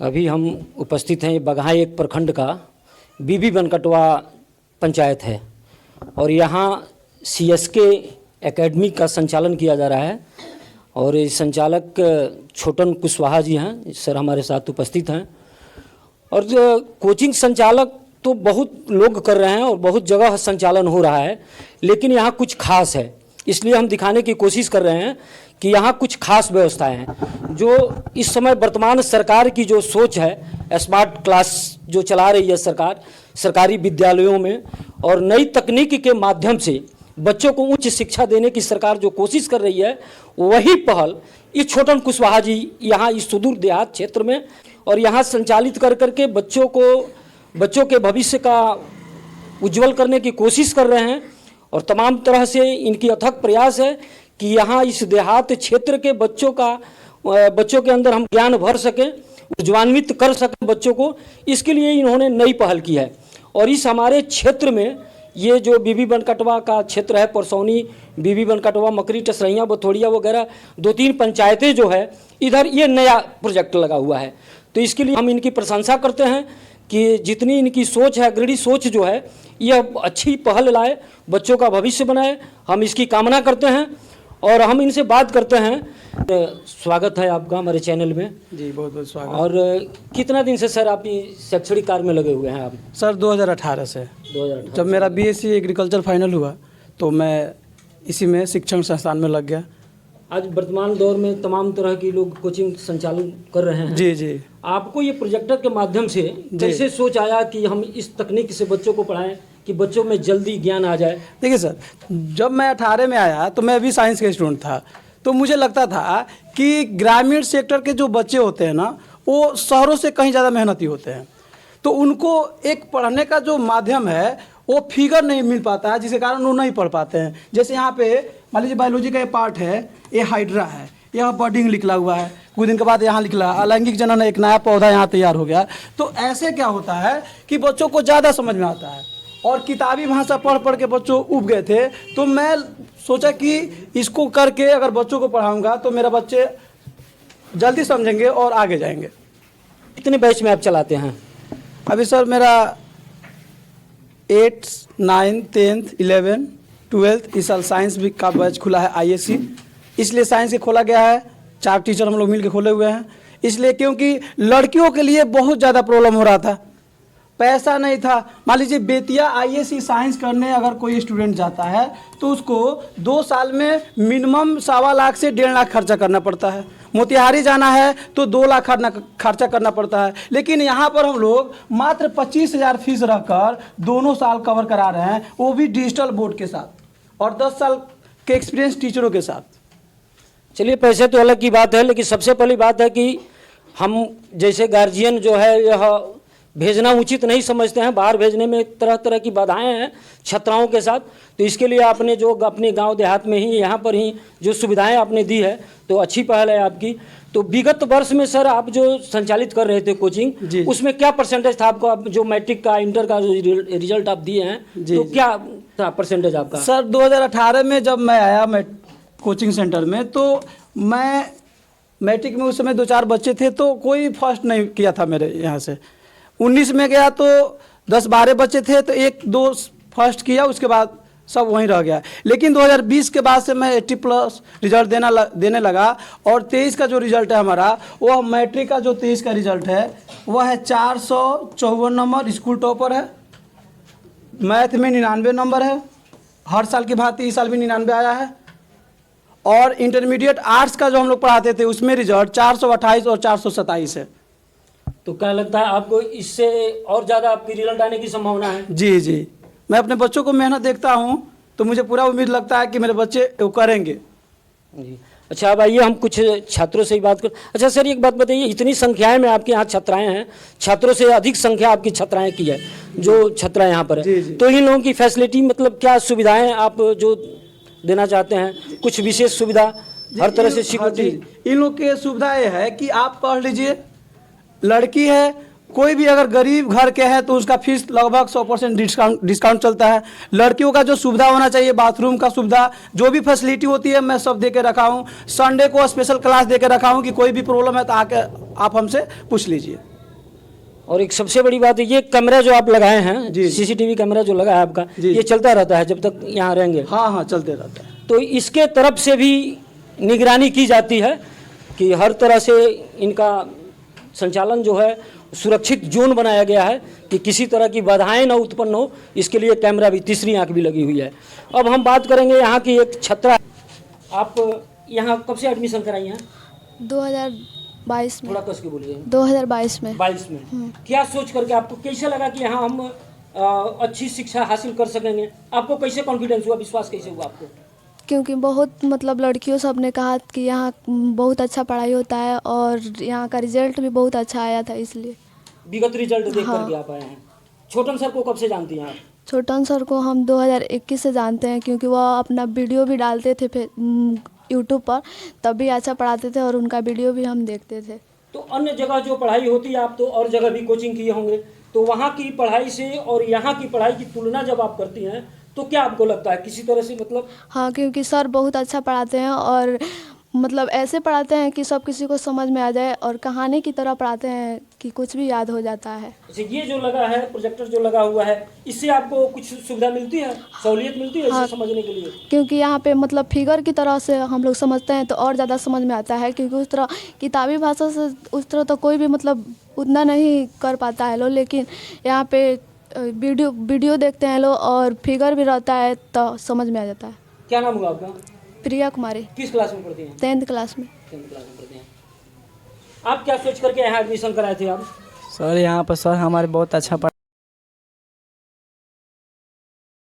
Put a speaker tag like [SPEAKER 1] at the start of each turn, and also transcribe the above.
[SPEAKER 1] अभी हम उपस्थित हैं बगहा एक प्रखंड का बीबी बनकटवा पंचायत है और यहाँ सीएसके एकेडमी का संचालन किया जा रहा है और ये संचालक छोटन कुशवाहा जी हैं, सर हमारे साथ उपस्थित हैं। और जो कोचिंग संचालक तो बहुत लोग कर रहे हैं और बहुत जगह संचालन हो रहा है, लेकिन यहाँ कुछ खास है, इसलिए हम दिखाने की कोशिश कर रहे हैं कि यहाँ कुछ खास व्यवस्थाएं हैं। जो इस समय वर्तमान सरकार की जो सोच है, स्मार्ट क्लास जो चला रही है सरकार सरकारी विद्यालयों में, और नई तकनीक के माध्यम से बच्चों को उच्च शिक्षा देने की सरकार जो कोशिश कर रही है, वही पहल ये छोटन कुशवाहा जी यहाँ इस सुदूर देहात क्षेत्र में और यहाँ संचालित कर करके बच्चों के भविष्य का उज्जवल करने की कोशिश कर रहे हैं। और तमाम तरह से इनकी अथक प्रयास है कि यहाँ इस देहात क्षेत्र के बच्चों के अंदर हम ज्ञान भर सकें, ऊर्जान्वित कर सकें बच्चों को। इसके लिए इन्होंने नई पहल की है और इस हमारे क्षेत्र में ये जो बीबी बनकटवा का क्षेत्र है, परसौनी, बीबी बनकटवा, मकरी, टसरैया, बथोड़िया वगैरह 2-3 पंचायतें जो है, इधर ये नया प्रोजेक्ट लगा हुआ है। तो इसके लिए हम इनकी प्रशंसा करते हैं कि जितनी इनकी सोच है, अग्रणी सोच जो है, यह अच्छी पहल लाए, बच्चों का भविष्य बनाए, हम इसकी कामना करते हैं। और हम इनसे बात करते हैं। स्वागत है आपका हमारे चैनल में।
[SPEAKER 2] जी बहुत बहुत स्वागत।
[SPEAKER 1] और कितना दिन से सर आप शैक्षणिक कार्य में लगे हुए हैं आप?
[SPEAKER 2] सर 2018 से।
[SPEAKER 1] 2018
[SPEAKER 2] जब मेरा बीएससी एग्रीकल्चर फाइनल हुआ तो मैं इसी में शिक्षण संस्थान में लग गया।
[SPEAKER 1] आज वर्तमान दौर में तमाम तरह की लोग कोचिंग संचालन कर रहे हैं।
[SPEAKER 2] जी जी।
[SPEAKER 1] आपको ये प्रोजेक्टर के माध्यम से कैसे सोच आया कि हम इस तकनीक से बच्चों को पढ़ाएं कि बच्चों में जल्दी ज्ञान आ जाए?
[SPEAKER 2] देखिए सर, जब मैं 18 में आया तो मैं भी साइंस का स्टूडेंट था, तो मुझे लगता था कि ग्रामीण सेक्टर के जो बच्चे होते हैं ना, वो शहरों से कहीं ज़्यादा मेहनती होते हैं, तो उनको एक पढ़ने का जो माध्यम है वो फिगर नहीं मिल पाता है, जिसके कारण वो नहीं पढ़ पाते हैं। जैसे यहाँ पे मान लीजिए बायोलॉजी का ये पार्ट है, ये हाइड्रा है, यहाँ बर्डिंग लिखला हुआ है, कुछ दिन के बाद यहाँ लिखला अलैंगिक जनन, एक नया पौधा यहाँ तैयार हो गया। तो ऐसे क्या होता है कि बच्चों को ज़्यादा समझ में आता है और किताबी भाषा पढ़ पढ़ के बच्चों उब गए थे। तो मैं सोचा कि इसको करके अगर बच्चों को पढ़ाऊँगा तो मेरा बच्चे जल्दी समझेंगे और आगे जाएंगे।
[SPEAKER 1] कितने बैच में आप चलाते हैं?
[SPEAKER 2] अभी सर मेरा 8th, 9th, 10th, 11th, 12th इस साल साइंस भी का बैच खुला है ISC, इसलिए साइंस के खोला गया है। 4 टीचर हम लोग मिल के खोले हुए हैं, इसलिए क्योंकि लड़कियों के लिए बहुत ज़्यादा प्रॉब्लम हो रहा था, पैसा नहीं था। मान लीजिए बेतिया ISC साइंस करने अगर कोई स्टूडेंट जाता है तो उसको 2 साल में मिनिमम 1.25 लाख से 1.5 लाख खर्चा करना पड़ता है। मोतिहारी जाना है तो 2 लाख खर्चा करना पड़ता है, लेकिन यहाँ पर हम लोग मात्र 25,000 फीस रखकर दोनों साल कवर करा रहे हैं, वो भी डिजिटल बोर्ड के साथ और 10 साल के एक्सपीरियंस टीचरों के साथ।
[SPEAKER 1] चलिए, पैसे तो अलग की बात है, लेकिन सबसे पहली बात है कि हम जैसे गार्जियन जो है यह भेजना उचित नहीं समझते हैं। बाहर भेजने में तरह तरह की बाधाएं हैं छात्राओं के साथ, तो इसके लिए आपने जो अपने गांव देहात में ही यहाँ पर ही जो सुविधाएं आपने दी है, तो अच्छी पहल है आपकी। तो विगत वर्ष में सर आप जो संचालित कर रहे थे कोचिंग, उसमें क्या परसेंटेज था आपका? जो मैट्रिक का, इंटर का जो रिजल्ट आप दिए हैं, तो क्या था परसेंटेज आपका?
[SPEAKER 2] सर 2018 में जब मैं आया मैं कोचिंग सेंटर में, तो मैं मैट्रिक में उस समय 2-4 बच्चे थे, तो कोई फर्स्ट नहीं किया था मेरे यहाँ से। 19 में गया तो 10-12 बच्चे थे, तो 1-2 फर्स्ट किया, उसके बाद सब वहीं रह गया। लेकिन 2020 के बाद से मैं 80+ रिजल्ट देने लगा और 23 का जो रिजल्ट है हमारा, वो मैट्रिक का जो 23 का रिजल्ट है वह है 454 नंबर, स्कूल टॉपर है। मैथ में 99 नंबर है, हर साल की भांति इस साल भी 99 आया है। और इंटरमीडिएट आर्ट्स का जो हम लोग पढ़ाते थे उसमें रिजल्ट 428 और 427 है।
[SPEAKER 1] तो क्या लगता है आपको इससे और ज़्यादा आपकी रिजल्ट आने की संभावना है?
[SPEAKER 2] जी जी, मैं अपने बच्चों को मेहनत देखता हूँ तो मुझे पूरा उम्मीद लगता है कि मेरे बच्चे वो करेंगे।
[SPEAKER 1] जी, अच्छा, अब आइए हम कुछ छात्रों से ही बात कर। अच्छा सर, एक बात बताइए, इतनी संख्याएं में आपके यहाँ छात्राएं हैं, छात्रों से अधिक संख्या आपकी छात्राएं की है, जो छात्राएं यहाँ पर है, तो इन लोगों की फैसिलिटी मतलब क्या सुविधाएं आप जो देना चाहते हैं? कुछ विशेष सुविधा, हर तरह से सिक्योरिटी?
[SPEAKER 2] इन लोग की सुविधा ये है कि आप पढ़ लीजिए, लड़की है कोई भी अगर गरीब घर के हैं तो उसका फीस लगभग 100% डिस्काउंट चलता है। लड़कियों का जो सुविधा होना चाहिए, बाथरूम का सुविधा, जो भी फैसिलिटी होती है मैं सब दे के रखा हूँ। संडे को स्पेशल क्लास दे के रखा हूँ कि कोई भी प्रॉब्लम है तो आके आप हमसे पूछ लीजिए।
[SPEAKER 1] और एक सबसे बड़ी बात है, ये कैमरा जो आप लगाए हैं,
[SPEAKER 2] जी।
[SPEAKER 1] सीसीटीवी कैमरा जो लगा है आपका,
[SPEAKER 2] जी।
[SPEAKER 1] ये चलता रहता है जब तक यहाँ रहेंगे?
[SPEAKER 2] हाँ हाँ, चलते रहता है।
[SPEAKER 1] तो इसके तरफ से भी निगरानी की जाती है कि हर तरह से इनका संचालन जो है सुरक्षित जोन बनाया गया है कि किसी तरह की बाधाएं न उत्पन्न हो, इसके लिए कैमरा भी, तीसरी आंख भी लगी हुई है। अब हम बात करेंगे यहाँ की एक छात्रा। आप यहाँ कब से एडमिशन कराई हैं?
[SPEAKER 3] 2022 में।
[SPEAKER 1] थोड़ा कस के बोलिए।
[SPEAKER 3] 2022 में।
[SPEAKER 1] 22 में। क्या सोच करके आपको कैसे लगा कि यहाँ हम अच्छी शिक्षा हासिल कर सकेंगे? आपको कैसे कॉन्फिडेंस हुआ, विश्वास कैसे हुआ आपको?
[SPEAKER 3] क्योंकि बहुत मतलब लड़कियों सब ने कहा कि यहाँ बहुत अच्छा पढ़ाई होता है और यहाँ का रिजल्ट भी बहुत अच्छा आया था, इसलिए।
[SPEAKER 1] विगत रिजल्ट देख
[SPEAKER 3] हाँ।
[SPEAKER 1] करके आप आए हैं। छोटन सर को कब से जानती हैं आप?
[SPEAKER 3] छोटन सर को हम 2021 से जानते हैं, क्योंकि वह अपना वीडियो भी डालते थे फिर यूट्यूब पर, तब भी अच्छा पढ़ाते थे और उनका वीडियो भी हम देखते थे।
[SPEAKER 1] तो अन्य जगह जो पढ़ाई होती है, आप तो और जगह भी कोचिंग किए होंगे, तो वहाँ की पढ़ाई से और यहाँ की पढ़ाई की तुलना जब आप करती हैं तो क्या आपको लगता है किसी तरह से, मतलब?
[SPEAKER 3] हाँ, क्योंकि सर बहुत अच्छा पढ़ाते हैं और मतलब ऐसे पढ़ाते हैं कि सब किसी को समझ में आ जाए, और कहानी की तरह पढ़ाते हैं कि कुछ भी याद हो जाता है।
[SPEAKER 1] अच्छा, ये जो लगा है प्रोजेक्टर जो लगा हुआ है, इससे आपको कुछ सुविधा मिलती है, सहूलियत मिलती है
[SPEAKER 3] हाँ।
[SPEAKER 1] इसे समझने के लिए?
[SPEAKER 3] क्योंकि यहाँ पे मतलब फिगर की तरह से हम लोग समझते हैं तो और ज़्यादा समझ में आता है, क्योंकि उस तरह किताबी भाषा से उस तरह तो कोई भी मतलब उतना नहीं कर पाता है लोग, लेकिन यहाँ पे वीडियो देखते हैं लोग और फिगर भी रहता है तो समझ में आ जाता है।
[SPEAKER 1] क्या नाम हुआ आपका?
[SPEAKER 3] प्रिया कुमारी।
[SPEAKER 1] किस क्लास में पढ़ती हैं?
[SPEAKER 3] 10th क्लास में।
[SPEAKER 1] 10th क्लास में पढ़ते हैं। आप क्या सोच करके यहाँ एडमिशन कराए थे आप?
[SPEAKER 4] सर यहाँ पर सर हमारे बहुत अच्छा